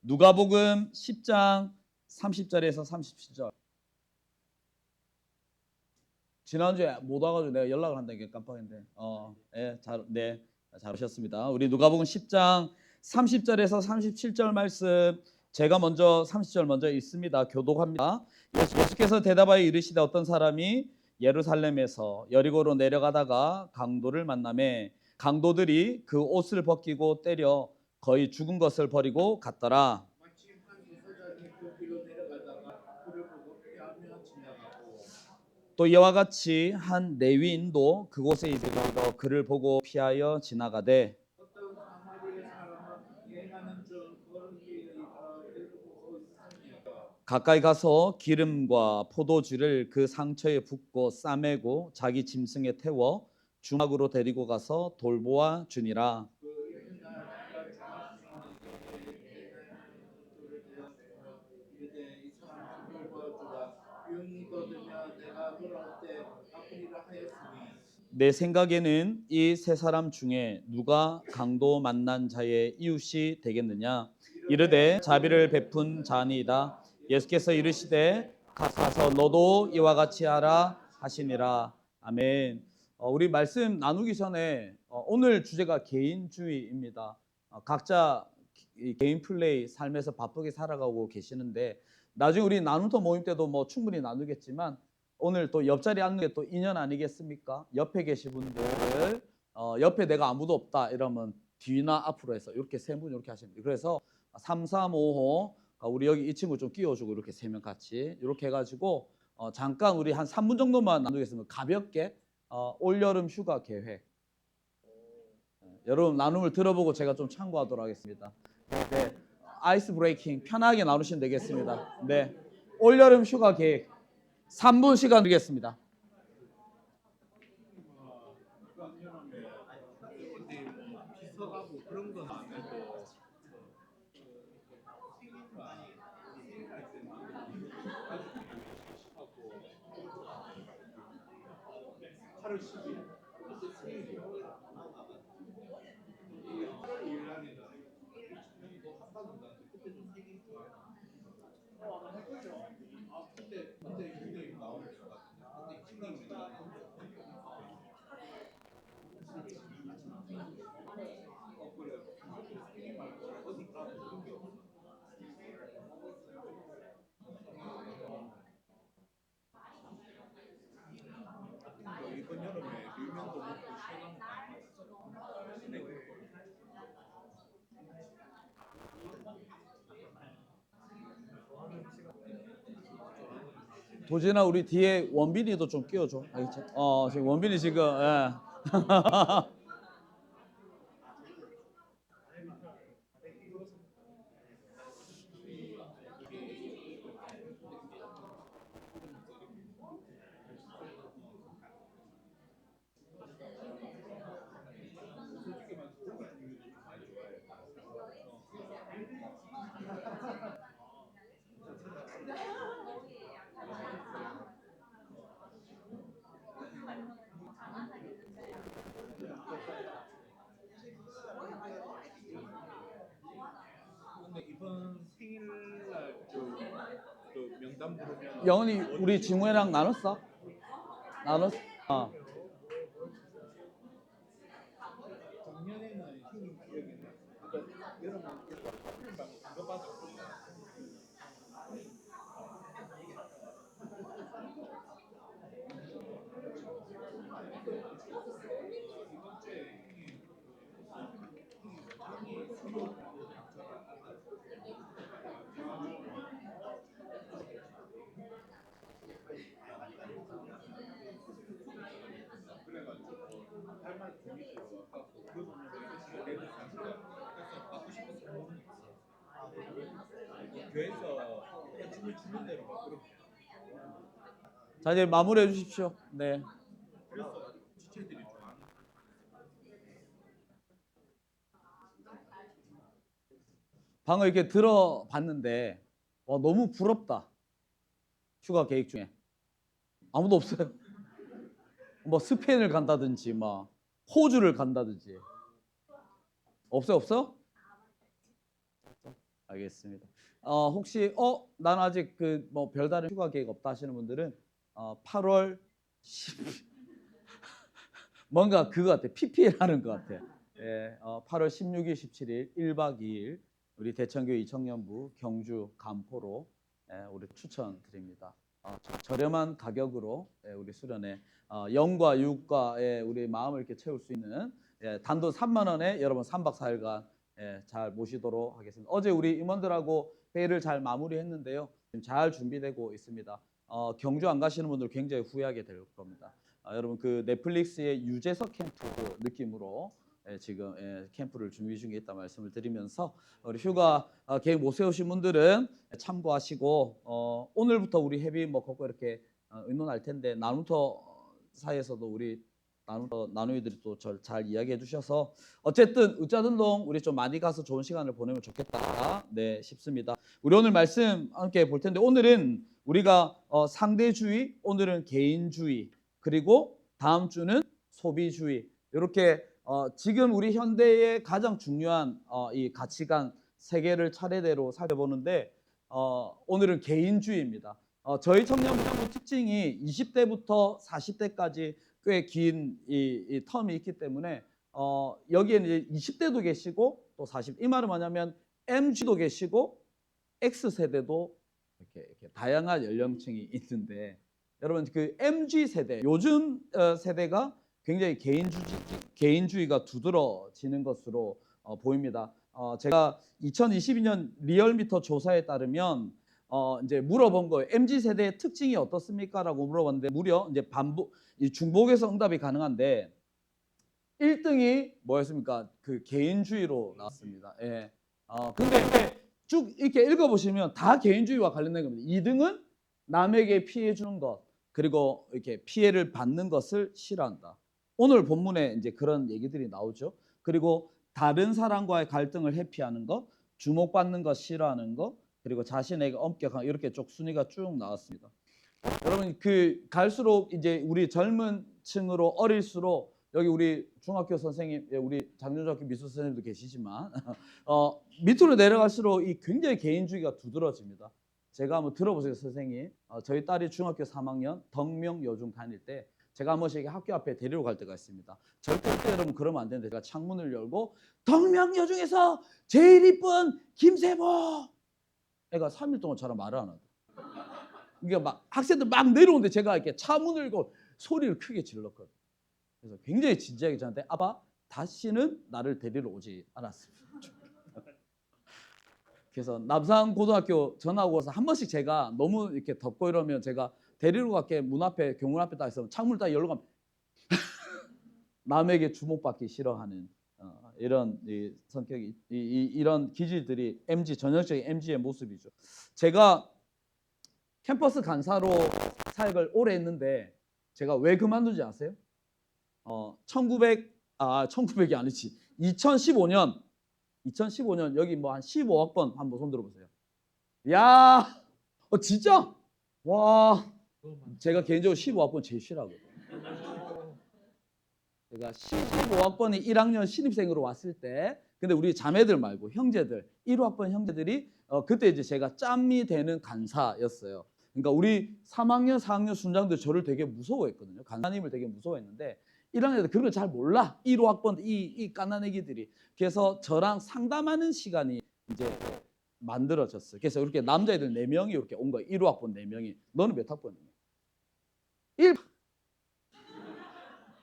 누가복음 10장 30절에서 37절. 지난주에 못 와가지고 내가 연락을 한다는 게 깜빡했는데 잘 오셨습니다. 우리 누가복음 10장 30절에서 37절 말씀, 제가 먼저 30절 먼저 읽습니다. 교독합니다. 예수께서 대답하여 이르시되 어떤 사람이 예루살렘에서 여리고로 내려가다가 강도를 만나매 강도들이 그 옷을 벗기고 때려 거의 죽은 것을 버리고 갔더라. 또 이와 같이 한 레위인도 그곳에 이르러 그를 보고 피하여 지나가되 가까이 가서 기름과 포도주를 그 상처에 붓고 싸매고 자기 짐승에 태워 주막으로 데리고 가서 돌보아 주니라. 내 생각에는 이 세 사람 중에 누가 강도 만난 자의 이웃이 되겠느냐? 이르되 자비를 베푼 자니이다. 예수께서 이르시되 가서 너도 이와 같이 하라 하시니라. 아멘. 우리 말씀 나누기 전에 오늘 주제가 개인주의입니다. 각자 개인 플레이 삶에서 바쁘게 살아가고 계시는데 나중에 우리 나누터 모임 때도 뭐 충분히 나누겠지만 오늘 또 옆자리에 앉는 게 또 인연 아니겠습니까? 옆에 계신 분들 옆에 내가 아무도 없다 이러면 뒤나 앞으로 해서 이렇게 세 분 이렇게 하시면 돼요. 그래서 3, 4, 5호 우리 여기 이 친구 좀 끼워주고 이렇게 세 명 같이 이렇게 해가지고 잠깐 우리 한 3분 정도만 나누겠습니다. 가볍게 올여름 휴가 계획. 여러분 나눔을 들어보고 제가 좀 참고하도록 하겠습니다. 네, 아이스 브레이킹 편하게 나누시면 되겠습니다. 네, 올여름 휴가 계획 3분 시간 드리겠습니다. 도진아 우리 뒤에 원빈이도 좀 끼워줘. 알겠지? 지금 원빈이 지금 영훈이 우리 지무애랑 나눴어? 나눴어? 자 이제 마무리해 주십시오. 네. 방금 이렇게 들어봤는데 너무 부럽다. 휴가 계획 중에 아무도 없어요. 뭐 스페인을 간다든지 막 호주를 간다든지 없어요? 알겠습니다. 혹시 난 아직 그 뭐 별다른 휴가 계획 없다 하시는 분들은 8월 10 뭔가 그거 같아. PPL 하는 것 같아. 예, 8월 16일, 17일 1박 2일 우리 대천교회 이청년부 경주 간포로 우리 추천드립니다. 저렴한 가격으로 우리 수련회 영과 육과의 우리 마음을 이렇게 채울 수 있는 단돈 3만 원에 여러분 3박 4일간 잘 모시도록 하겠습니다. 어제 우리 임원들하고 회의를 잘 마무리했는데요. 지금 잘 준비되고 있습니다. 경주 안 가시는 분들 굉장히 후회하게 될 겁니다. 여러분 그 넷플릭스의 유재석 캠프 느낌으로 지금 캠프를 준비 중에 있다 말씀을 드리면서 우리 휴가 계획 못 세우신 분들은 참고하시고 오늘부터 우리 회비 뭐 걷고 이렇게 의논할 텐데 나눔터 사이에서도 우리 나누이들이 또 잘 이야기해 주셔서 어쨌든 의자등동 우리 좀 많이 가서 좋은 시간을 보내면 좋겠다 싶습니다. 우리 오늘 말씀 함께 볼 텐데 오늘은 우리가 상대주의, 오늘은 개인주의, 그리고 다음 주는 소비주의 이렇게 지금 우리 현대의 가장 중요한 이 가치관 세 개를 차례대로 살펴보는데 오늘은 개인주의입니다. 저희 청년부장부 특징이 20대부터 40대까지 꽤 긴 이 텀이 있기 때문에 여기에는 이제 20대도 계시고 또 40. 이 말은 뭐냐면 MG도 계시고 X세대도 이렇게 다양한 연령층이 있는데 여러분 그 MG 세대 요즘 세대가 굉장히 개인주의가 두드러지는 것으로 보입니다. 제가 2022년 리얼미터 조사에 따르면 이제 물어본 거예요. MZ 세대의 특징이 어떻습니까?라고 물어봤는데 무려 이제 중복에서 응답이 가능한데 1등이 뭐였습니까? 그 개인주의로 나왔습니다. 예. 근데 쭉 이렇게 읽어보시면 다 개인주의와 관련된 겁니다. 2등은 남에게 피해 주는 것, 그리고 이렇게 피해를 받는 것을 싫어한다. 오늘 본문에 이제 그런 얘기들이 나오죠. 그리고 다른 사람과의 갈등을 회피하는 것, 주목받는 것 싫어하는 것, 그리고 자신에게 엄격한 이렇게 쭉 순위가 쭉 나왔습니다. 여러분 그 갈수록 이제 우리 젊은 층으로 어릴수록 여기 우리 중학교 선생님, 우리 장윤학교 미술 선생님도 계시지만 밑으로 내려갈수록 이 굉장히 개인주의가 두드러집니다. 제가 한번 들어보세요, 선생님. 저희 딸이 중학교 3학년 덕명 여중 다닐 때 제가 한 번씩 학교 앞에 데리러 갈 때가 있습니다. 절대 여러분 그러면 안 되는데 제가 창문을 열고 덕명 여중에서 제일 이쁜 김세보 애가 3일 동안 저랑 말을 안 하더라고요. 이게 막 학생들 막 내려오는데 제가 이렇게 차문을 열고 소리를 크게 질렀거든요. 그래서 굉장히 진지하게 저한테 아빠 다시는 나를 데리러 오지 않았습니다. 그래서 남산고등학교 전화하고 와서 한 번씩 제가 너무 이렇게 덥고 이러면 제가 데리러 갈게 문 앞에 경문 앞에 딱 있으면 창문을 딱 열고 가면 남에게 주목받기 싫어하는 이런 성격이 이런 기질들이 MG 전형적인 MG의 모습이죠. 제가 캠퍼스 간사로 사역을 오래 했는데 제가 왜 그만두지 아세요? 1900이 아니지. 2015년 여기 뭐 한 15학번 한번 손 들어보세요. 야, 진짜? 와, 제가 개인적으로 15학번 제일 싫어하거든요. 제가 15학번이 1학년 신입생으로 왔을 때, 근데 우리 자매들 말고 형제들, 1호학번 형제들이 그때 이제 제가 짬이 되는 간사였어요. 그러니까 우리 3학년, 4학년 순장들 저를 되게 무서워했거든요. 간사님을 되게 무서워했는데 1학년 때 그런 걸 잘 몰라. 1호학번 이 까나내기들이. 그래서 저랑 상담하는 시간이 이제 만들어졌어요. 그래서 이렇게 남자애들 4명이 이렇게 온 거예요. 1호학번 4명이. 너는 몇 학번이냐? 1.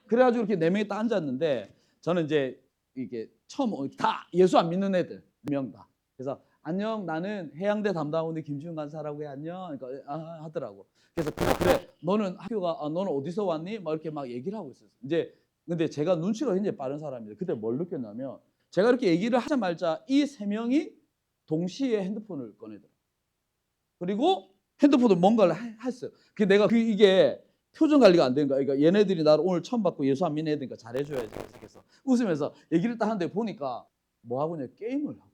그래가지고 이렇게 4명이 딱 앉았는데 저는 이제 이게 처음 다 예수 안 믿는 애들 2명 다. 그래서 안녕 나는 해양대 담당하고 있는 김지훈 간사라고 해 안녕. 그러니까 하더라고. 그래서 그래 너는 학교가 너는 어디서 왔니? 막 이렇게 막 얘기를 하고 있었어요. 이제 근데 제가 눈치가 굉장히 빠른 사람입니다. 그때 뭘 느꼈냐면 제가 이렇게 얘기를 하자마자 이 3명이 동시에 핸드폰을 꺼내더라고요. 그리고 핸드폰으로 뭔가를 했어요. 내가 이게 표정 관리가 안 되는 거야. 그러니까 얘네들이 나를 오늘 처음 받고 예수 안 믿는 애들이니까 잘해줘야지. 그래서 웃으면서 얘기를 딱 하는데 보니까 뭐 하고 있냐 게임을 하고.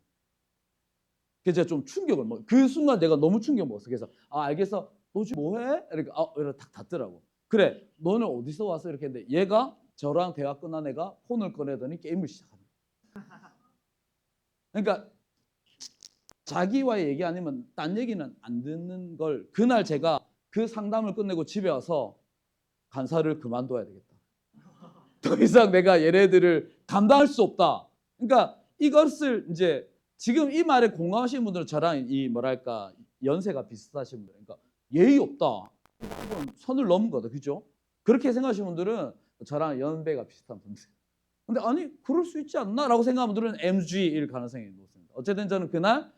그래서 제가 좀 충격을 그 순간 내가 너무 충격 먹었어. 그래서 알겠어. 너 지금 뭐해? 이렇게 이러고 딱 닫더라고. 그래 너는 어디서 왔어? 이렇게 했는데 얘가 저랑 대화 끝난 애가 폰을 꺼내더니 게임을 시작하는 거야. 그러니까 자기와의 얘기 아니면 딴 얘기는 안 듣는 걸 그날 제가 그 상담을 끝내고 집에 와서 간사를 그만둬야 되겠다. 더 이상 내가 얘네들을 감당할 수 없다. 그러니까 이것을 이제 지금 이 말에 공감하시는 분들은 저랑 이 뭐랄까 연세가 비슷하신 분들, 그러니까 예의 없다. 이건 선을 넘은 거다, 그죠? 그렇게 생각하시는 분들은 저랑 연배가 비슷한 분들. 근데 아니 그럴 수 있지 않나라고 생각하는 분들은 MG일 가능성이 높습니다. 어쨌든 저는 그날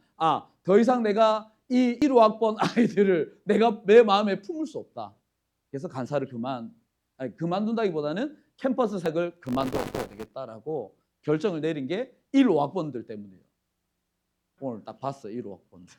더 이상 내가 이 1호학번 아이들을 내가 내 마음에 품을 수 없다. 그래서 간사를 그만둔다기보다는 캠퍼스 생을 그만둬야 되겠다라고 결정을 내린 게 1호학번들 때문이에요. 오늘 딱 봤어요, 1호학번들.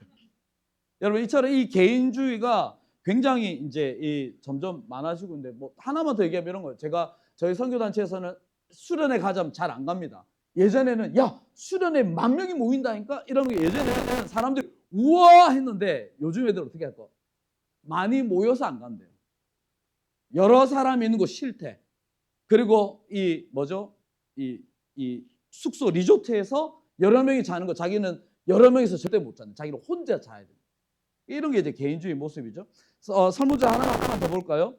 여러분 이처럼 이 개인주의가 굉장히 이제 점점 많아지고 있는데 뭐 하나만 더 얘기하면 이런 거예요. 제가 저희 선교단체에서는 수련회 가자면 잘 안 갑니다. 예전에는 야 수련회 10,000명이 모인다니까 이런 거 예전에는 사람들이 우와 했는데 요즘 애들 어떻게 할까? 많이 모여서 안 간대요. 여러 사람이 있는 곳 싫대. 그리고 이 숙소 리조트에서 여러 명이 자는 거 자기는 여러 명이서 절대 못 자는. 자기는 혼자 자야 돼. 이런 게 이제 개인주의 모습이죠. 설문조 하나만 더 볼까요?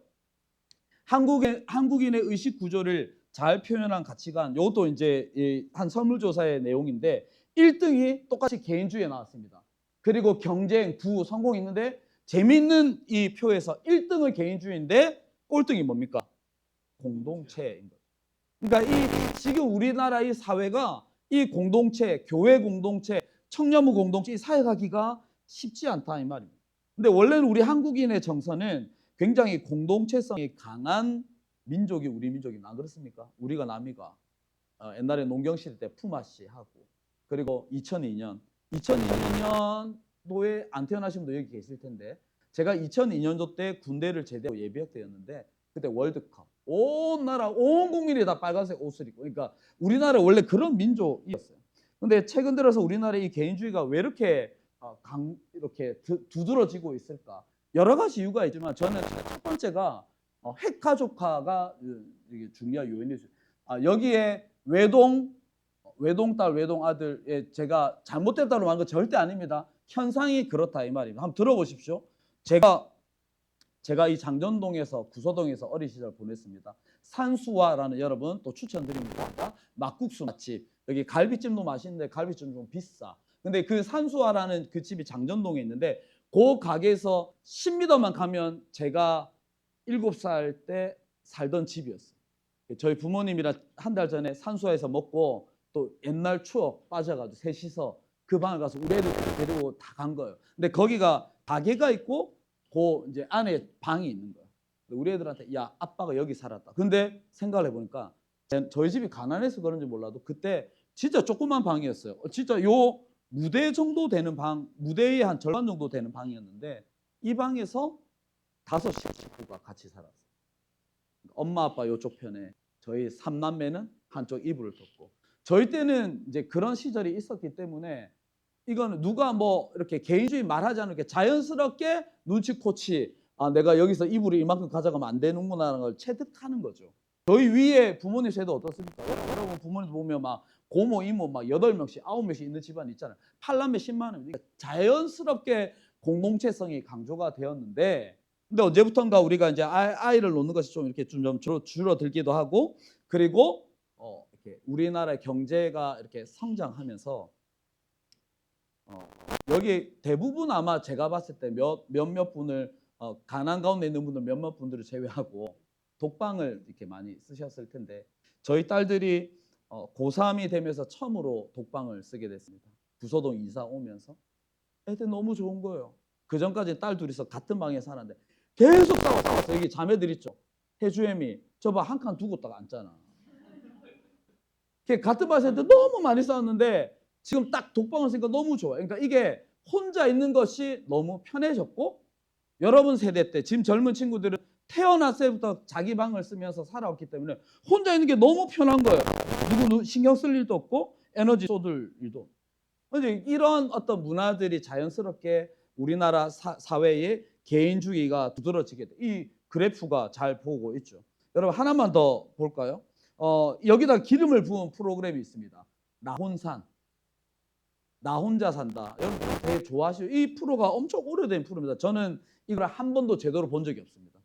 한국인의 의식 구조를 잘 표현한 가치관. 이것도 이제 한 설문조사의 내용인데 1등이 똑같이 개인주의에 나왔습니다. 그리고 경쟁, 부, 성공 있는데 재미있는 이 표에서 1등은 개인주의인데 꼴등이 뭡니까? 공동체인 거죠. 그러니까 지금 우리나라 이 사회가 이 공동체, 교회 공동체, 청년부 공동체 이 사회가기가 쉽지 않다 이 말입니다. 근데 원래는 우리 한국인의 정서는 굉장히 공동체성이 강한 민족이 우리 민족이나 그렇습니까? 우리가 남이가 옛날에 농경시대 때 품앗이 하고 그리고 2002년도에 안 태어나신 분도 여기 계실 텐데 제가 2002년도 때 군대를 제대하고 예비역대였는데 그때 월드컵 온 나라 온 국민이 다 빨간색 옷을 입고 그러니까 우리나라 원래 그런 민족이었어요. 근데 최근 들어서 우리나라의 이 개인주의가 왜 이렇게 이렇게 두드러지고 있을까? 여러 가지 이유가 있지만 저는 첫 번째가 핵가족화가 중요한 요인이죠. 여기에 외동딸, 외동아들 제가 잘못됐다고 말한 건 절대 아닙니다. 현상이 그렇다 이 말입니다. 한번 들어보십시오. 제가 이 장전동에서 구서동에서 어린 시절 보냈습니다. 산수화라는 여러분 또 추천드립니다. 막국수 맛집. 여기 갈비찜도 맛있는데 갈비찜 좀 비싸. 근데 그 산수화라는 그 집이 장전동에 있는데 그 가게에서 10m만 가면 제가 7살 때 살던 집이었어요. 저희 부모님이랑 한 달 전에 산수화에서 먹고 또 옛날 추억 빠져가지고 셋이서 그 방에 가서 우리 애들 데리고 다 간 거예요. 근데 거기가 가게가 있고 그 이제 안에 방이 있는 거예요. 우리 애들한테 야 아빠가 여기 살았다. 근데 생각을 해보니까 저희 집이 가난해서 그런지 몰라도 그때 진짜 조그만 방이었어요. 진짜 요 무대 정도 되는 방, 무대의 한 절반 정도 되는 방이었는데 이 방에서 5 식구가 같이 살았어요. 엄마 아빠 이쪽 편에 저희 3남매는 한쪽 이불을 덮고 저희 때는 이제 그런 시절이 있었기 때문에 이거는 누가 뭐 이렇게 개인주의 말하지 않게 자연스럽게 눈치코치 내가 여기서 이불을 이만큼 가져가면 안 되는구나라는 걸 체득하는 거죠. 저희 위에 부모님 세대 어떻습니까? 여러분 부모님 보면 막 고모 이모 막 8명씩 9명씩 있는 집안 있잖아요. 8남매 10만 원. 그러니까 자연스럽게 공동체성이 강조가 되었는데 근데 언제부턴가 우리가 이제 아이를 놓는 것이 좀 이렇게 좀 줄어들기도 하고 그리고 이렇게 우리나라의 경제가 이렇게 성장하면서 여기 대부분 아마 제가 봤을 때 몇몇 분을 가난 가운데 있는 분들 몇몇 분들을 제외하고 독방을 이렇게 많이 쓰셨을 텐데 저희 딸들이 고3이 되면서 처음으로 독방을 쓰게 됐습니다. 구서동 이사 오면서 애들 너무 좋은 거예요. 그 전까지 딸 둘이서 같은 방에 사는데 계속 싸웠어. 여기 자매들 있죠. 혜주애미 저봐 한 칸 두고 딱 앉잖아. 같은 방에 사는데 너무 많이 싸웠는데 지금 딱 독방을 쓰니까 너무 좋아요. 그러니까 이게 혼자 있는 것이 너무 편해졌고 여러분 세대 때 지금 젊은 친구들은 태어났을 때부터 자기 방을 쓰면서 살아왔기 때문에 혼자 있는 게 너무 편한 거예요. 누구 신경 쓸 일도 없고 에너지 쏟을 일도. 근데 이런 어떤 문화들이 자연스럽게 우리나라 사회에 개인주의가 두드러지게 돼. 이 그래프가 잘 보고 있죠. 여러분 하나만 더 볼까요? 여기다 기름을 부은 프로그램이 있습니다. 나혼산. 나 혼자 산다. 여러분 되게 좋아하시죠? 이 프로가 엄청 오래된 프로입니다. 저는 이걸 한 번도 제대로 본 적이 없습니다.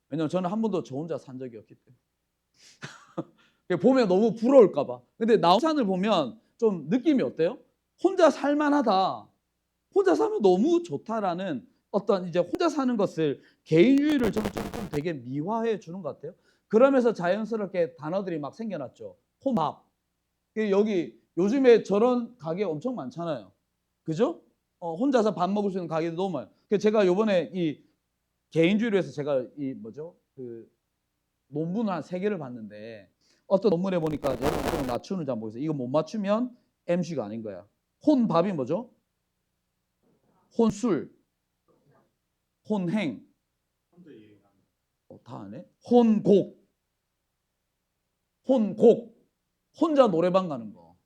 왜냐면 저는 한 번도 저 혼자 산 적이 없기 때문에. 보면 너무 부러울까 봐. 근데 나 혼자 산을 보면 좀 느낌이 어때요? 혼자 살만하다. 혼자 사면 너무 좋다라는 어떤 이제 혼자 사는 것을 개인주의를 좀 되게 미화해 주는 것 같아요. 그러면서 자연스럽게 단어들이 막 생겨났죠. 혼밥. 여기 요즘에 저런 가게 엄청 많잖아요. 그죠? 혼자서 밥 먹을 수 있는 가게도 너무 많아요. 그래서 제가 요번에 이 개인주의로 해서 제가 이 뭐죠? 그 논문을 한 3개를 봤는데 어떤 논문에 보니까 여러분 좀 맞추는지 한번 보세요. 이거 못 맞추면 MC가 아닌 거야. 혼밥이 뭐죠? 혼술, 혼행, 다 아네? 혼곡, 혼자 노래방 가는 거.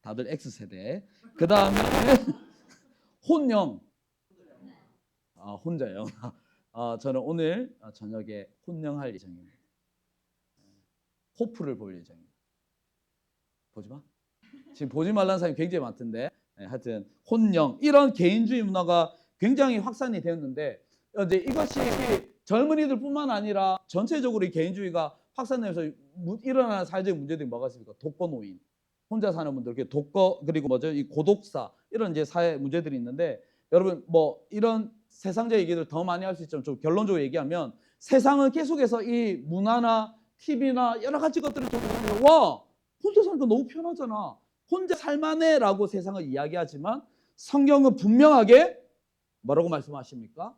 다들 X세대. 그 다음에 혼영. 혼자요. 저는 오늘 저녁에 혼영할 예정입니다. 호프를 볼 예정입니다. 보지 마. 지금 보지 말라는 사람이 굉장히 많던데. 하여튼 혼영 이런 개인주의 문화가 굉장히 확산이 되었는데 이제 이것이 젊은이들뿐만 아니라 전체적으로 이 개인주의가 확산되면서 일어나는 사회적 문제들이 뭐가 있습니까? 독거노인, 혼자 사는 분들, 독거 그리고 뭐죠? 이 고독사 이런 이제 사회 문제들이 있는데 여러분 뭐 이런 세상적 얘기들 더 많이 할 수 있지만 좀 결론적으로 얘기하면 세상은 계속해서 이 문화나 TV나 여러 가지 것들을 통해서 와 혼자 사니까 너무 편하잖아. 혼자 살만해라고 세상을 이야기하지만 성경은 분명하게 뭐라고 말씀하십니까?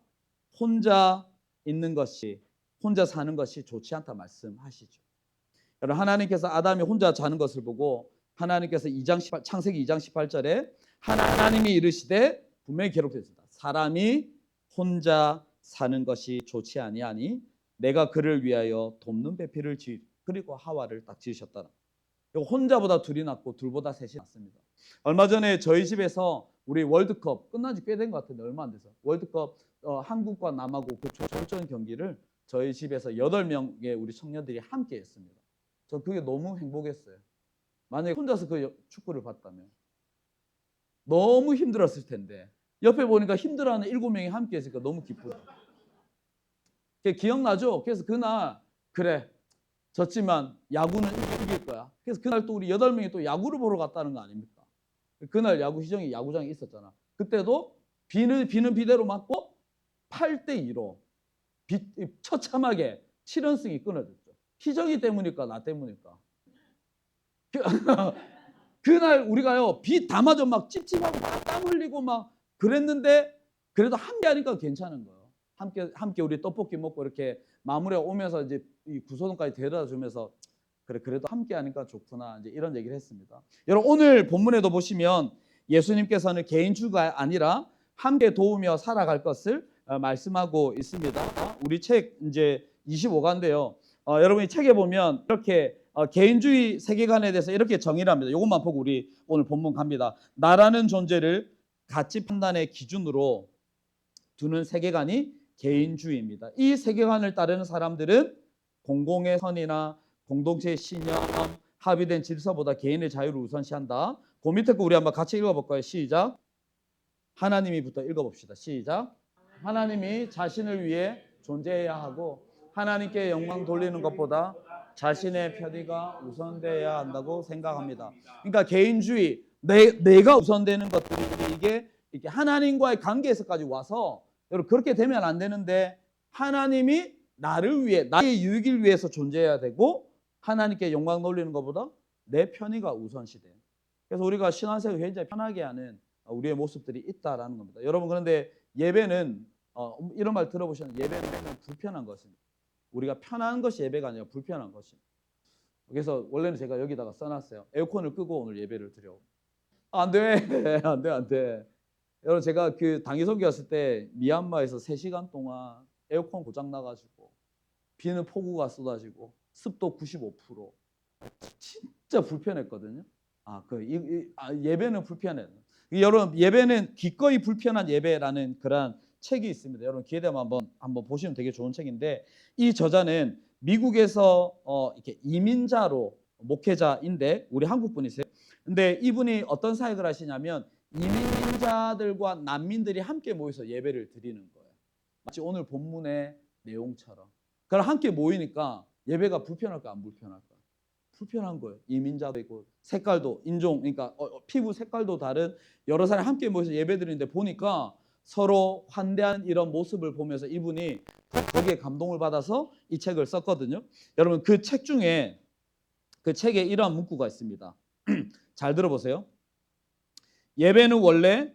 혼자 있는 것이 혼자 사는 것이 좋지 않다 말씀하시죠. 여러분 하나님께서 아담이 혼자 자는 것을 보고 하나님께서 창세기 2장 18절에 하나님이 이르시되 분명히 기록되었습니다. 사람이 혼자 사는 것이 좋지 아니하니 내가 그를 위하여 돕는 배필을 그리고 하와를 딱 지으셨다. 혼자보다 둘이 낫고 둘보다 셋이 낫습니다. 얼마 전에 저희 집에서 우리 월드컵 끝난 지 꽤 된 것 같은데 얼마 안 돼서 월드컵 한국과 남하고 그 결전 경기를 저희 집에서 8명의 우리 청년들이 함께 했습니다. 저 그게 너무 행복했어요. 만약에 혼자서 그 축구를 봤다면 너무 힘들었을 텐데 옆에 보니까 힘들어하는 7명이 함께 했으니까 너무 기쁘다. 기억나죠? 그래서 그날 그래 졌지만 야구는 이길 거야. 그래서 그날 또 우리 8명이 또 야구를 보러 갔다는 거 아닙니까? 그날 야구 희정이 야구장에 있었잖아. 그때도 비는 비대로 맞고 8대2로 처참하게 7연승이 끊어졌죠. 희정이 때문일까 나 때문일까? 그날 우리가요 비 다 맞아 막 찝찝하고 막 땀 흘리고 막 그랬는데 그래도 함께 하니까 괜찮은 거예요. 함께 우리 떡볶이 먹고 이렇게 마무리에 오면서 이제 이 구소동까지 데려다 주면서 그래도 함께 하니까 좋구나 이제 이런 얘기를 했습니다. 여러분 오늘 본문에도 보시면 예수님께서는 개인주가 아니라 함께 도우며 살아갈 것을 말씀하고 있습니다. 우리 책 이제 25가인데요. 여러분이 책에 보면 이렇게 개인주의 세계관에 대해서 이렇게 정의를 합니다. 이것만 보고 우리 오늘 본문 갑니다. 나라는 존재를 가치 판단의 기준으로 두는 세계관이 개인주의입니다. 이 세계관을 따르는 사람들은 공공의 선이나 공동체의 신념, 합의된 질서보다 개인의 자유를 우선시한다. 그 밑에 거 우리 한번 같이 읽어볼까요? 시작. 하나님이부터 읽어봅시다. 시작. 하나님이 자신을 위해 존재해야 하고 하나님께 영광 돌리는 것보다 자신의 편의가 우선돼야 한다고 생각합니다. 그러니까 개인주의, 내가 우선되는 것들이 이게 하나님과의 관계에서까지 와서 여러분 그렇게 되면 안 되는데 하나님이 나를 위해 나의 유익을 위해서 존재해야 되고 하나님께 영광 돌리는 것보다 내 편의가 우선시돼요. 그래서 우리가 신앙생활을 굉장히 편하게 하는 우리의 모습들이 있다라는 겁니다. 여러분 그런데 예배는 이런 말 들어보시면 예배는 불편한 것입니다. 우리가 편한 것이 예배가 아니라 불편한 것입니다. 그래서 원래는 제가 여기다가 써놨어요. 에어컨을 끄고 오늘 예배를 드려. 안 돼. 안 돼. 여러분 제가 그 단기 선교 갔을 때 미얀마에서 3시간 동안 에어컨 고장 나가지고 비는 폭우가 쏟아지고 습도 95% 진짜 불편했거든요. 예배는 불편해요. 여러분 예배는 기꺼이 불편한 예배라는 그런 책이 있습니다. 여러분 기회 되면 한번 보시면 되게 좋은 책인데 이 저자는 미국에서 이렇게 이민자로 목회자인데 우리 한국 분이세요. 근데 이분이 어떤 사역을 하시냐면 이민자들과 난민들이 함께 모여서 예배를 드리는 거예요. 마치 오늘 본문의 내용처럼. 그럼 함께 모이니까 예배가 불편할까 안 불편할까? 불편한 거예요. 이민자도 있고 색깔도 인종 그러니까 피부 색깔도 다른 여러 사람이 함께 모여서 예배 드리는데 보니까 서로 환대한 이런 모습을 보면서 이분이 거기에 감동을 받아서 이 책을 썼거든요. 여러분 그 책 중에 그 책에 이러한 문구가 있습니다. 잘 들어보세요. 예배는 원래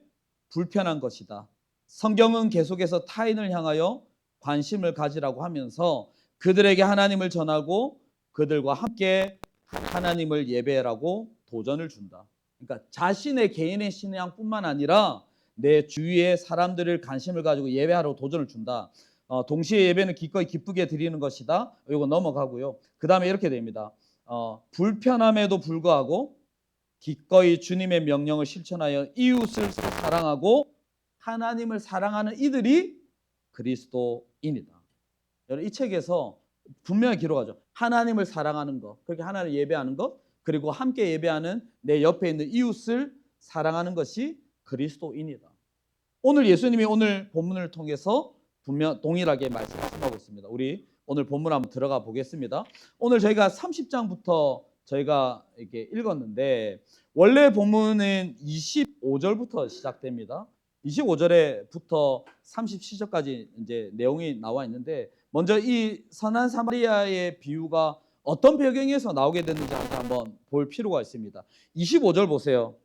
불편한 것이다. 성경은 계속해서 타인을 향하여 관심을 가지라고 하면서 그들에게 하나님을 전하고 그들과 함께 하나님을 예배라고 도전을 준다. 그러니까 자신의 개인의 신앙뿐만 아니라 내 주위의 사람들을 관심을 가지고 예배하라고 도전을 준다. 동시에 예배는 기꺼이 기쁘게 드리는 것이다. 이거 넘어가고요. 그 다음에 이렇게 됩니다. 불편함에도 불구하고 기꺼이 주님의 명령을 실천하여 이웃을 사랑하고 하나님을 사랑하는 이들이 그리스도인이다. 여러분 이 책에서 분명히 기록하죠. 하나님을 사랑하는 것, 그렇게 하나님을 예배하는 것, 그리고 함께 예배하는 내 옆에 있는 이웃을 사랑하는 것이 그리스도인이다. 오늘 예수님이 오늘 본문을 통해서 분명 동일하게 말씀하고 있습니다. 우리 오늘 본문 한번 들어가 보겠습니다. 오늘 저희가 30장부터 저희가 이렇게 읽었는데 원래 본문은 25절부터 시작됩니다. 25절에부터 37절까지 이제 내용이 나와 있는데 먼저 이 선한 사마리아의 비유가 어떤 배경에서 나오게 됐는지 한번 볼 필요가 있습니다. 25절 보세요.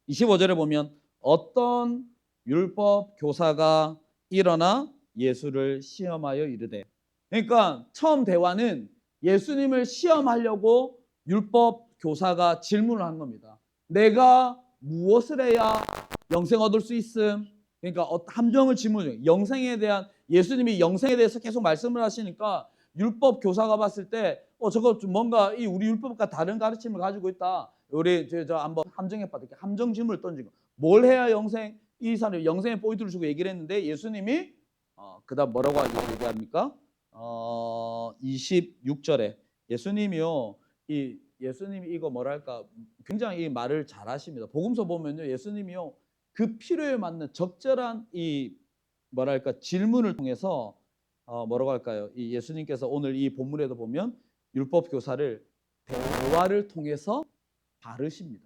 25절에 보면 어떤 율법 교사가 일어나 예수를 시험하여 이르되, 그러니까 처음 대화는 예수님을 시험하려고 율법 교사가 질문을 한 겁니다. 내가 무엇을 해야 영생 얻을 수 있음? 그러니까 함정을 질문해요. 영생에 대한 예수님이 영생에 대해서 계속 말씀을 하시니까 율법 교사가 봤을 때 저거 좀 뭔가 이 우리 율법과 다른 가르침을 가지고 있다. 우리 저 한번 함정해 봤다. 함정 질문을 던진 거. 뭘 해야 영생? 이 사람이 영생의 포인트를 주고 얘기를 했는데 예수님이 그다음 뭐라고 얘기합니까? 26절에 예수님이요. 예수님이 이거 뭐랄까 굉장히 이 말을 잘하십니다. 복음서 보면요. 예수님이요. 그 필요에 맞는 적절한 이 뭐랄까 질문을 통해서 뭐라고 할까요? 이 예수님께서 오늘 이 본문에도 보면 율법 교사를 대화를 통해서 바르십니다.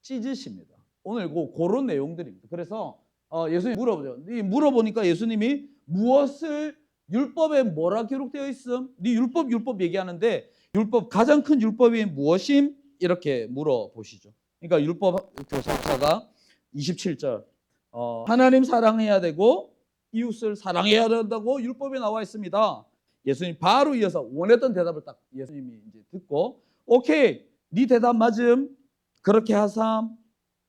찢으십니다. 오늘 그런 내용들입니다. 그래서 예수님 물어보죠. 물어보니까 예수님이 무엇을 율법에 뭐라 기록되어 있음? 네 율법 얘기하는데 율법 가장 큰 율법이 무엇임? 이렇게 물어보시죠. 그러니까 율법 교사가 27절 하나님 사랑해야 되고 이웃을 사랑해야 된다고 율법에 나와 있습니다. 예수님 바로 이어서 원했던 대답을 딱 예수님이 이제 듣고 오케이 네 대답 맞음 그렇게 하삼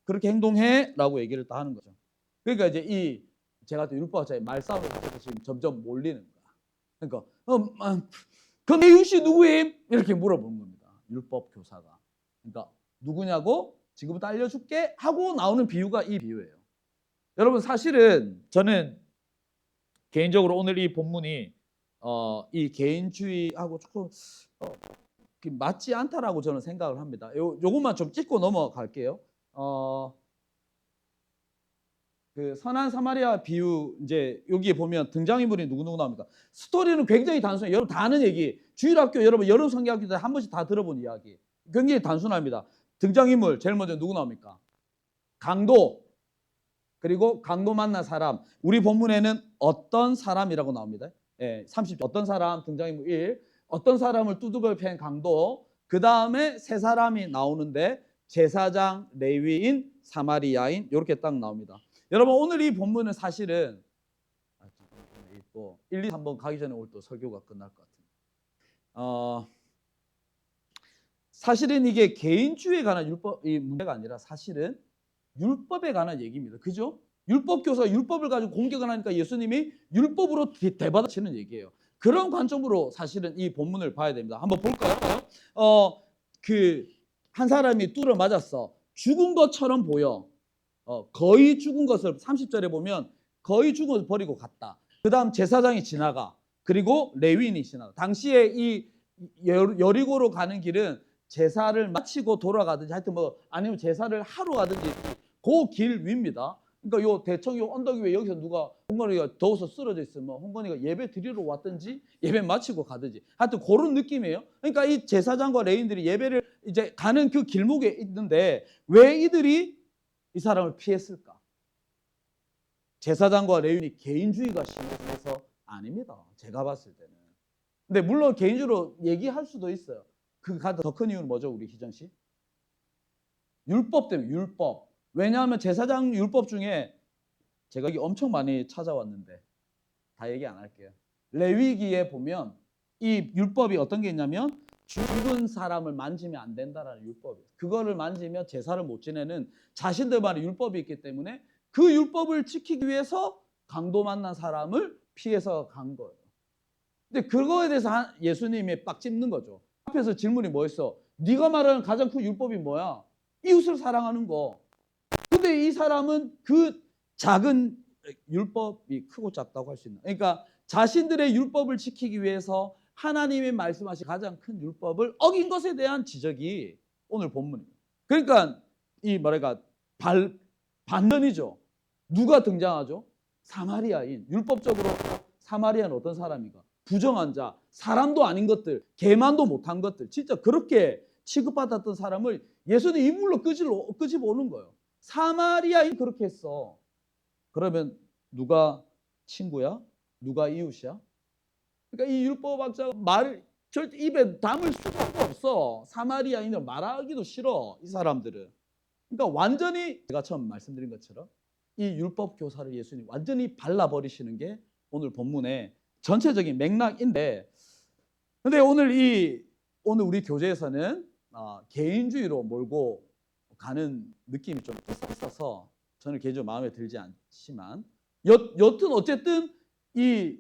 그렇게 행동해라고 얘기를 다 하는 거죠. 그러니까 이제 제가 또 율법자의 말싸움을 하면서 지금 점점 몰리는 거야. 그러니까 그럼 내 이웃이 누구임? 이렇게 물어보는 겁니다. 율법 교사가. 그러니까 누구냐고 지금부터 알려줄게 하고 나오는 비유가 이 비유예요. 여러분 사실은 저는 개인적으로 오늘 이 본문이 이 개인주의하고 조금 맞지 않다라고 저는 생각을 합니다. 요것만 좀 찍고 넘어갈게요. 그 선한 사마리아 비유 이제 여기에 보면 등장인물이 누구 나옵니까? 스토리는 굉장히 단순해요. 여러분 다 아는 얘기. 주일학교 여러분 여름 성경학교 때 한 번씩 다 들어본 이야기. 굉장히 단순합니다. 등장인물 제일 먼저 누구 나옵니까? 강도. 그리고 강도 만난 사람. 우리 본문에는 어떤 사람이라고 나옵니다. 예, 30 어떤 사람 등장인물 1. 어떤 사람을 두둑을 팬 강도. 그 다음에 세 사람이 나오는데 제사장, 레위인, 사마리아인 이렇게 딱 나옵니다. 여러분 오늘 이 본문은 사실은 또 1, 2, 3번 가기 전에 오늘 또 설교가 끝날 것 같아요. 사실은 이게 개인주의에 관한 율법이 문제가 아니라 사실은 율법에 관한 얘기입니다. 그죠? 율법 교사가 율법을 가지고 공격을 하니까 예수님이 율법으로 대받아치는 얘기예요. 그런 관점으로 사실은 이 본문을 봐야 됩니다. 한번 볼까요? 한 사람이 뚫어 맞았어. 죽은 것처럼 보여. 거의 죽은 것을 30절에 보면 거의 죽은 것을 버리고 갔다. 그 다음 제사장이 지나가. 그리고 레위인이 지나가. 당시에 이 여리고로 가는 길은 제사를 마치고 돌아가든지 하여튼 뭐 아니면 제사를 하러 가든지 그 길 위입니다. 그러니까 요 대청 요 언덕 위에 여기서 누가 홍건이가 더워서 쓰러져 있으면 홍건이가 예배 드리러 왔든지 예배 마치고 가든지 하여튼 그런 느낌이에요. 그러니까 이 제사장과 레위인들이 예배를 이제 가는 그 길목에 있는데 왜 이들이 이 사람을 피했을까? 제사장과 레위인이 개인주의가 심해서 아닙니다. 제가 봤을 때는. 근데 물론 개인주의로 얘기할 수도 있어요. 그가 더 큰 이유는 뭐죠, 우리 희정 씨? 율법 때문에, 율법. 왜냐하면 제사장 율법 중에 제가 여기 엄청 많이 찾아왔는데 다 얘기 안 할게요. 레위기에 보면 이 율법이 어떤 게 있냐면 죽은 사람을 만지면 안 된다라는 율법이에요. 그거를 만지면 제사를 못 지내는 자신들만의 율법이 있기 때문에 그 율법을 지키기 위해서 강도 만난 사람을 피해서 간 거예요. 근데 그거에 대해서 예수님이 빡 찝는 거죠. 앞에서 질문이 뭐였어? 네가 말하는 가장 큰 율법이 뭐야? 이웃을 사랑하는 거. 근데 이 사람은 그 작은 율법이 크고 작다고 할 수 있나? 그러니까 자신들의 율법을 지키기 위해서 하나님이 말씀하신 가장 큰 율법을 어긴 것에 대한 지적이 오늘 본문입니다. 그러니까 이 뭐랄까 반전이죠. 누가 등장하죠? 사마리아인. 율법적으로 사마리아는 어떤 사람인가? 부정한 자, 사람도 아닌 것들, 개만도 못한 것들, 진짜 그렇게 취급받았던 사람을 예수님 인물로 끄집어오는 거예요. 사마리아인 그렇게 했어. 그러면 누가 친구야? 누가 이웃이야? 그러니까 이 율법학자가 말을 절대 입에 담을 수가 없어. 사마리아인을 말하기도 싫어. 이 사람들은. 그러니까 완전히 제가 처음 말씀드린 것처럼 이 율법 교사를 예수님 완전히 발라버리시는 게 오늘 본문의 전체적인 맥락인데, 근데 오늘 우리 교재에서는 개인주의로 몰고 가는 느낌이 좀 있어서 저는 개인적으로 마음에 들지 않지만 여튼 어쨌든 이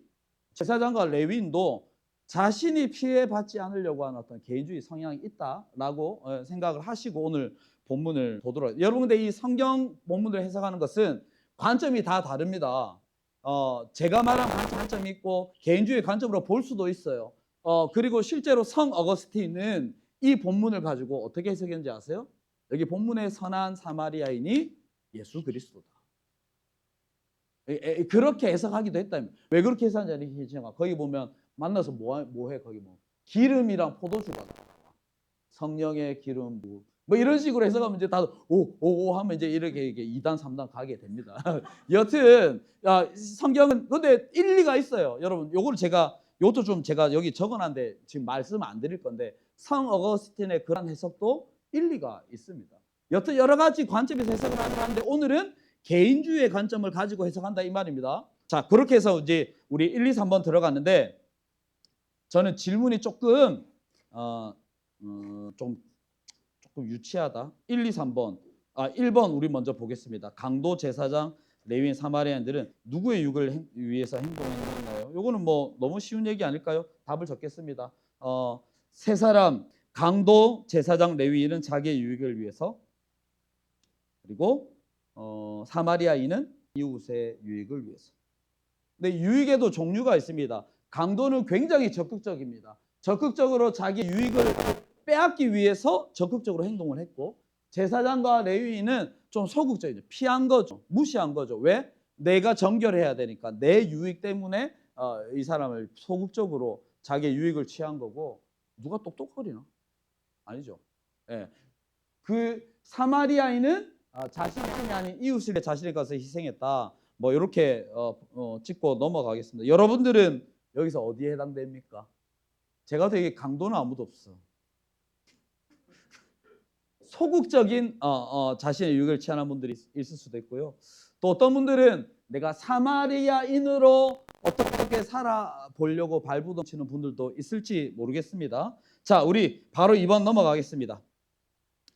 제사장과 레위인도 자신이 피해받지 않으려고 하는 어떤 개인주의 성향이 있다라고 생각을 하시고 오늘 본문을 보도록. 여러분 근데 이 성경 본문을 해석하는 것은 관점이 다 다릅니다. 제가 말한 관점이 있고 개인주의 관점으로 볼 수도 있어요. 그리고 실제로 성 어거스틴은 이 본문을 가지고 어떻게 해석했는지 아세요? 여기 본문의 선한 사마리아인이 예수 그리스도다. 그렇게 해석하기도 했다면 왜 그렇게 해석하는지 거기 보면 만나서 뭐해 거기 뭐 기름이랑 포도주가 나와. 성령의 기름 뭐 이런 식으로 해석하면 이제 다 오 하면 이제 이렇게 2단 3단 가게 됩니다. 여튼 성경은 근데 일리가 있어요. 여러분 요거를 요것도 좀 제가 여기 적어놨는데 지금 말씀 안 드릴 건데 성 어거스틴의 그런 해석도 일리가 있습니다. 여튼 여러 가지 관점에서 해석을 하는데 오늘은 개인주의의 관점을 가지고 해석한다 이 말입니다. 자, 그렇게 해서 이제 우리 1, 2, 3번 들어갔는데 저는 질문이 조금 조금 유치하다. 1, 2, 3번. 1번 우리 먼저 보겠습니다. 강도, 제사장, 레위인, 사마리아인들은 누구의 유익을 위해서 행동했나요? 이거는 뭐 너무 쉬운 얘기 아닐까요? 답을 적겠습니다. 세 사람, 강도, 제사장, 레위인은 자기의 유익을 위해서, 그리고 사마리아인은 이웃의 유익을 위해서. 근데 유익에도 종류가 있습니다. 강도는 굉장히 적극적입니다. 적극적으로 자기 유익을 빼앗기 위해서 적극적으로 행동을 했고, 제사장과 레위인은 좀 소극적이죠. 피한 거죠. 무시한 거죠. 왜? 내가 정결해야 되니까 내 유익 때문에 이 사람을 소극적으로 자기의 유익을 취한 거고, 누가 똑똑거리나? 아니죠. 예. 그 사마리아인은 자신이 아닌 이웃을 위해 자신의 것을 희생했다. 뭐 이렇게 짚고 넘어가겠습니다. 여러분들은 여기서 어디에 해당됩니까? 제가 되게 강도는 아무도 없어. 소극적인 자신의 유익을 취하는 분들이 있을 수도 있고요. 또 어떤 분들은 내가 사마리아인으로 어떻게 살아보려고 발부동치는 분들도 있을지 모르겠습니다. 자, 우리 바로 2번 넘어가겠습니다.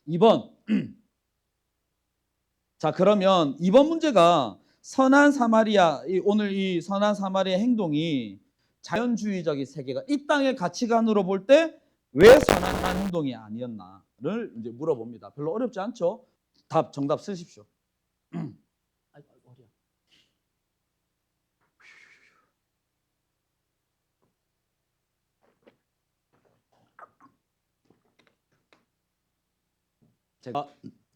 2번. 자, 그러면 2번 문제가 선한 사마리아, 오늘 이 선한 사마리아 행동이 자연주의적인 세계가 이 땅의 가치관으로 볼 때 왜 선한 행동이 아니었나를 이제 물어봅니다. 별로 어렵지 않죠? 정답 쓰십시오. 제가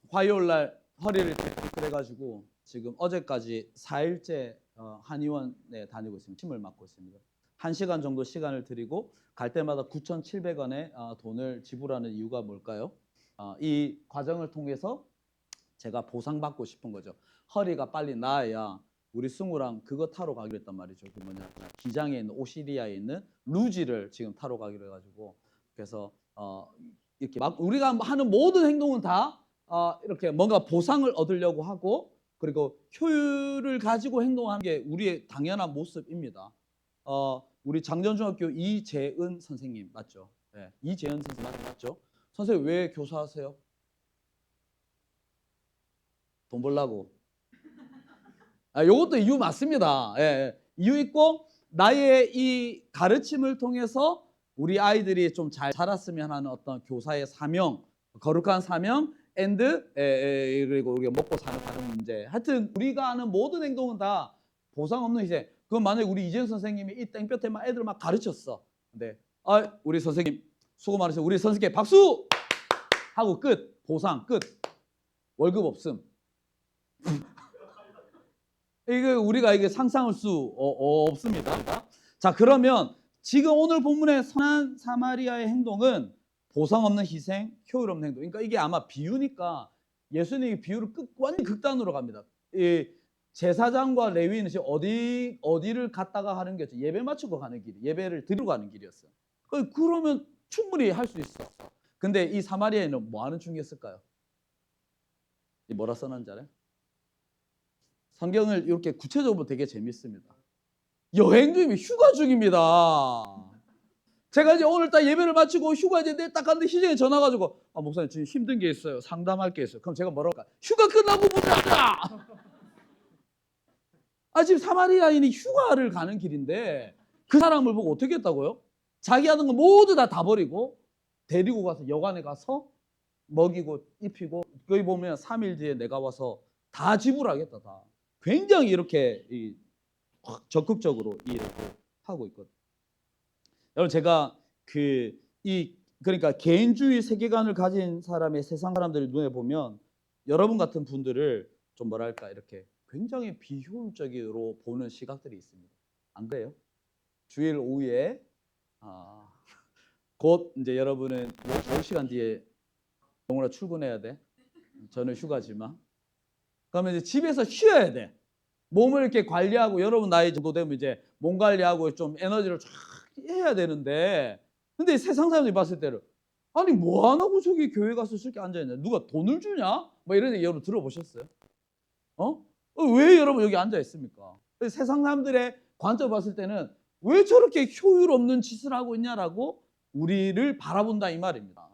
화요일 날 허리를 그래가지고 지금 어제까지 4일째 한의원에 다니고 있습니다. 침을 맞고 있습니다. 1시간 정도 시간을 드리고 갈 때마다 9,700원의 돈을 지불하는 이유가 뭘까요? 이 과정을 통해서 제가 보상받고 싶은 거죠. 허리가 빨리 나아야 우리 승우랑 그거 타러 가기로 했단 말이죠. 그 뭐냐, 기장에 있는 오시리아에 있는 루지를 지금 타러 가기로 해가지고, 그래서 이렇게 막 우리가 하는 모든 행동은 다 이렇게 뭔가 보상을 얻으려고 하고, 그리고 효율을 가지고 행동하는 게 우리의 당연한 모습입니다. 우리 장전중학교 이재은 선생님 맞죠? 네, 이재은 선생님 맞죠? 선생님 왜 교사하세요? 돈 벌라고. 요것도 이유 맞습니다. 예, 예. 이유 있고, 나의 이 가르침을 통해서 우리 아이들이 좀 잘 자랐으면 하는 어떤 교사의 사명, 거룩한 사명, 그리고 우리가 먹고 사는 문제. 하여튼 우리가 하는 모든 행동은 다 보상 없는 희생. 그건 만약에 우리 이재현 선생님이 이 땡볕에 막 애들 막 가르쳤어. 근데 우리 선생님 수고 많으세요. 우리 선생님께 박수 하고 끝. 보상 끝. 월급 없음. 우리가 이게 상상할 수 없습니다. 자, 그러면 지금 오늘 본문의 선한 사마리아의 행동은 보상 없는 희생, 효율 없는 행동. 그러니까 이게 아마 비유니까 예수님이 비유를 완전 극단으로 갑니다. 이 제사장과 레위인은 지금 어디를 갔다가 하는 게 예배 마치고 가는 길이, 예배를 드리러 가는 길이었어요. 그러면 충분히 할 수 있어. 근데 이 사마리아인은 뭐 하는 중이었을까요? 뭐라 써놨는지 알아요? 성경을 이렇게 구체적으로 되게 재밌습니다. 여행 중이면 휴가 중입니다. 제가 이제 오늘 딱 예배를 마치고 휴가 이제 딱 갔는데 희정이 전화 가지고 목사님 지금 힘든 게 있어요. 상담할 게 있어요. 그럼 제가 뭐라고 할까요? 휴가 끝나고 보자. 지금 사마리아인이 휴가를 가는 길인데 그 사람을 보고 어떻게 했다고요? 자기 하는 거 모두 다 버리고 데리고 가서 여관에 가서 먹이고 입히고, 거기 보면 3일 뒤에 내가 와서 다 지불하겠다. 다. 굉장히 이렇게 적극적으로 일을 하고 있거든요. 여러분, 제가 그러니까 개인주의 세계관을 가진 사람의 세상 사람들의 눈에 보면 여러분 같은 분들을 좀 뭐랄까 이렇게 굉장히 비효율적으로 보는 시각들이 있습니다. 안 그래요? 주일 오후에 곧 이제 여러분은 5시간 뒤에 영우라 출근해야 돼. 저는 휴가지만. 그러면 이제 집에서 쉬어야 돼. 몸을 이렇게 관리하고, 여러분 나이 정도 되면 이제 몸 관리하고 좀 에너지를 쫙 해야 되는데, 근데 세상 사람들이 봤을 때는 아니 뭐 안 하고 저기 교회 가서 저렇게 앉아있냐? 누가 돈을 주냐? 뭐 이런 얘기 여러분 들어보셨어요? 왜 여러분 여기 앉아 있습니까? 세상 사람들의 관점을 봤을 때는 왜 저렇게 효율 없는 짓을 하고 있냐라고 우리를 바라본다 이 말입니다.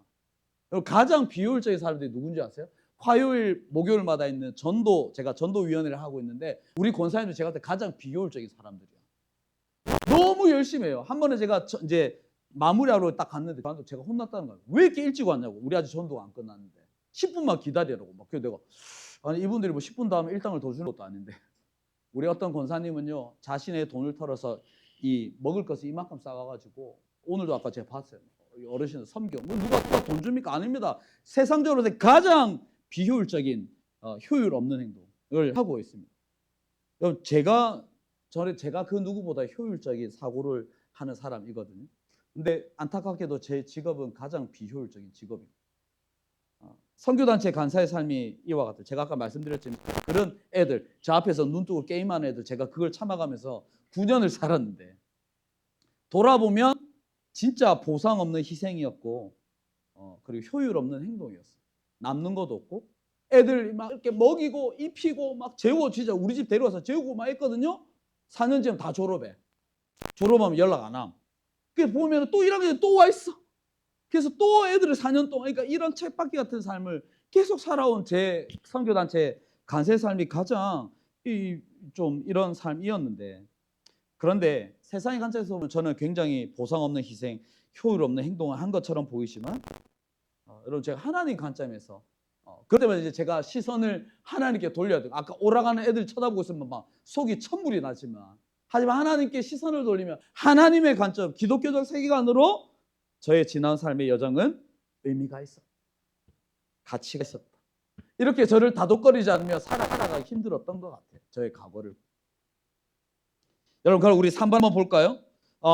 가장 비효율적인 사람들이 누군지 아세요? 화요일, 목요일마다 있는 제가 전도위원회를 하고 있는데 우리 권사님들 제가 볼 때 가장 비효율적인 사람들이야. 너무 열심히 해요. 한 번에 제가 이제 마무리하러 딱 갔는데 제가 혼났다는 거예요. 왜 이렇게 일찍 왔냐고. 우리 아직 전도가 안 끝났는데 10분만 기다리라고. 그래서 내가 아니 이분들이 뭐 10분 다음에 일당을 더 주는 것도 아닌데, 우리 어떤 권사님은요 자신의 돈을 털어서 이 먹을 것을 이만큼 싸가지고, 오늘도 아까 제가 봤어요. 어르신들 섬겨. 누가 돈 줍니까? 아닙니다. 세상적으로 가장 비효율적인 효율 없는 행동을 하고 있습니다. 제가 그 누구보다 효율적인 사고를 하는 사람이거든요. 근데 안타깝게도 제 직업은 가장 비효율적인 직업입니다. 선교단체 간사의 삶이 이와 같아요. 제가 아까 말씀드렸지만 그런 애들, 저 앞에서 눈 뜨고 게임하는 애들, 제가 그걸 참아가면서 9년을 살았는데 돌아보면 진짜 보상 없는 희생이었고, 그리고 효율 없는 행동이었어요. 남는 것도 없고, 애들 막 이렇게 먹이고 입히고 막 재우고, 진짜 우리 집 데려와서 재우고 막 했거든요. 4년쯤 다 졸업해. 졸업하면 연락 안 함. 그래서 보면 또 1학년에 또 와 있어. 그래서 또 애들을 4년 동안, 그러니까 이런 쳇바퀴 같은 삶을 계속 살아온 제 선교단체 간세 삶이 가장 좀 이런 삶이었는데, 그런데 세상의 관점에서 보면 저는 굉장히 보상 없는 희생, 효율 없는 행동을 한 것처럼 보이지만, 여러분 제가 하나님 관점에서 그때만 이제 제가 시선을 하나님께 돌려야 돼요. 아까 오라가는 애들 쳐다보고 있으면 막 속이 천불이 나지만, 하지만 하나님께 시선을 돌리면 하나님의 관점, 기독교적 세계관으로 저의 지난 삶의 여정은 의미가 있어. 가치가 있었다. 이렇게 저를 다독거리지 않으면 살아가기 힘들었던 것 같아요. 저의 과거를. 여러분, 그럼 우리 3번 한번 볼까요?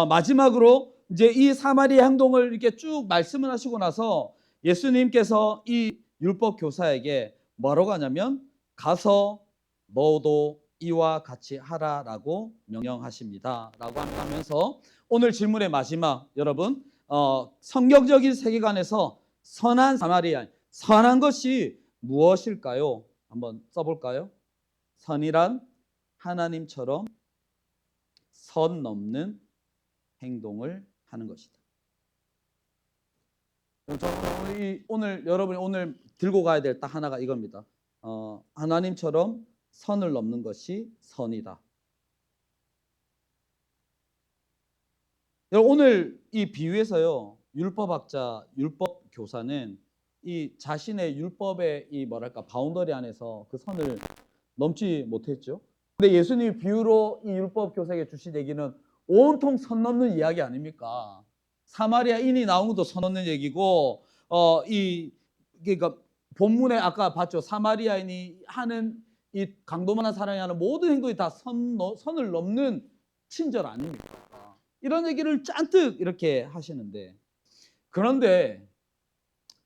마지막으로 이제 이 사마리아 행동을 이렇게 쭉 말씀을 하시고 나서 예수님께서 이 율법 교사에게 뭐라고 하냐면 가서 너도 이와 같이 하라라고 명령하십니다. 라고 하면서 오늘 질문의 마지막, 여러분, 성경적인 세계관에서 선한 사마리아, 선한 것이 무엇일까요? 한번 써볼까요? 선이란 하나님처럼 선 넘는 행동을 하는 것이다. 오늘 여러분이 오늘 들고 가야 될 딱 하나가 이겁니다. 하나님처럼 선을 넘는 것이 선이다. 오늘 이 비유에서요, 율법학자, 율법 교사는 이 자신의 율법의 이 뭐랄까 바운더리 안에서 그 선을 넘지 못했죠. 근데 예수님이 비유로 이 율법 교사에게 주신 얘기는 온통 선 넘는 이야기 아닙니까? 사마리아인이 나온 것도 선 넘는 얘기고, 그러니까 본문에 아까 봤죠. 사마리아인이 하는 이 강도만한 사람이 하는 모든 행동이 다 선을 넘는 친절 아닙니까? 이런 얘기를 잔뜩 이렇게 하시는데, 그런데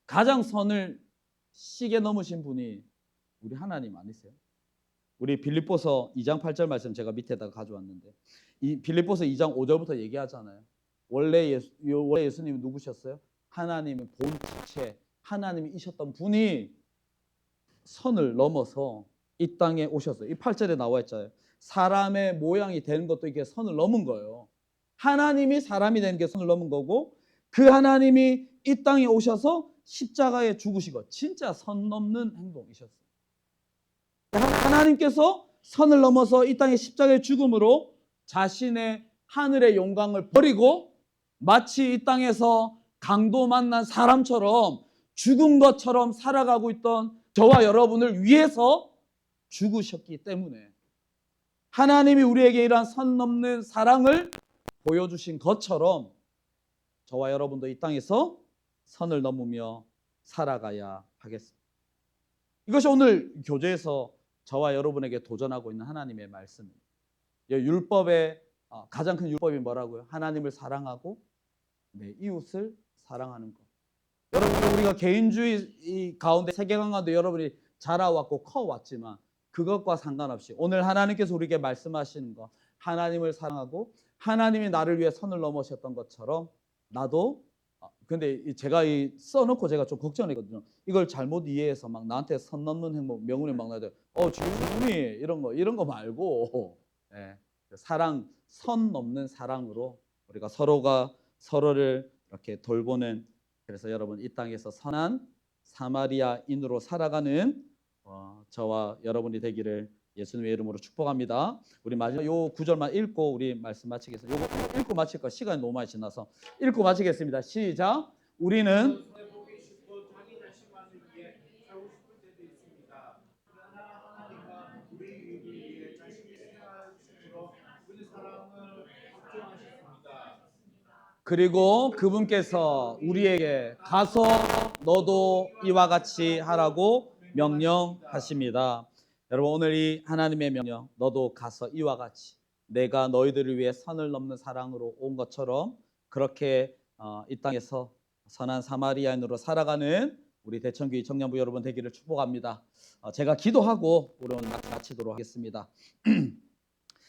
가장 선을 시게 넘으신 분이 우리 하나님 아니세요? 우리 빌립보서 2장 8절 말씀 제가 밑에다가 가져왔는데, 이 빌립보서 2장 5절부터 얘기하잖아요. 원래 예수님이 누구셨어요? 하나님의 본체체, 하나님이셨던 분이 선을 넘어서 이 땅에 오셨어요. 이 8절에 나와 있잖아요. 사람의 모양이 되는 것도 이게 선을 넘은 거예요. 하나님이 사람이 되는 게 선을 넘은 거고, 그 하나님이 이 땅에 오셔서 십자가에 죽으시고 진짜 선 넘는 행동이셨어요. 하나님께서 선을 넘어서 이 땅에 십자가의 죽음으로 자신의 하늘의 영광을 버리고 마치 이 땅에서 강도 만난 사람처럼 죽은 것처럼 살아가고 있던 저와 여러분을 위해서 죽으셨기 때문에 하나님이 우리에게 이러한 선 넘는 사랑을 보여주신 것처럼 저와 여러분도 이 땅에서 선을 넘으며 살아가야 하겠습니다. 이것이 오늘 교재에서 저와 여러분에게 도전하고 있는 하나님의 말씀입니다. 율법의 가장 큰 율법이 뭐라고요? 하나님을 사랑하고 이웃을 사랑하는 것. 여러분, 우리가 개인주의 가운데 세계관 가운데 여러분이 자라왔고 커왔지만 그것과 상관없이 오늘 하나님께서 우리에게 말씀하시는 것, 하나님을 사랑하고 하나님이 나를 위해 선을 넘으셨던 것처럼 나도, 근데 제가 써놓고 제가 좀 걱정했거든요. 이걸 잘못 이해해서 막 나한테 선 넘는 행동, 명운이 막 나한테 주님이 이런 거 말고, 사랑, 선 넘는 사랑으로 우리가 서로가 서로를 이렇게 돌보는, 그래서 여러분 이 땅에서 선한 사마리아인으로 살아가는 저와 여러분이 되기를 예수님의 이름으로 축복합니다. 우리 마지막 요 구절만 읽고 우리 말씀 마치겠습니다. 요거 읽고 마칠 거 시간이 너무 많이 지나서 읽고 마치겠습니다. 시작. 우리는 그리고 그분께서 우리에게 가서 너도 이와 같이 하라고 명령하십니다. 여러분, 오늘 이 하나님의 명령, 너도 가서 이와 같이 내가 너희들을 위해 선을 넘는 사랑으로 온 것처럼 그렇게 이 땅에서 선한 사마리아인으로 살아가는 우리 대천교회 청년부 여러분 되기를 축복합니다. 제가 기도하고 우리 오늘 마치도록 하겠습니다.